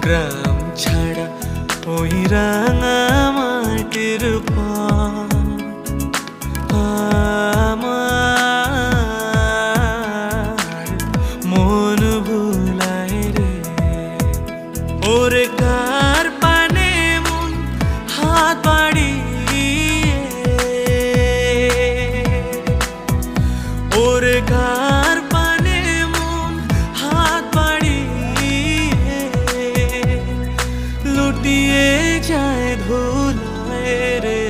গ্রাম ছাড়া ওই রাঙা মাটির আমার মন ভুলায় রে। ওরে কার পানে মন হাত বাড়িয়ে, ওরে কার পানে মন হাত বাড়িয়ে লুটিয়ে যায় ধুলায় রে।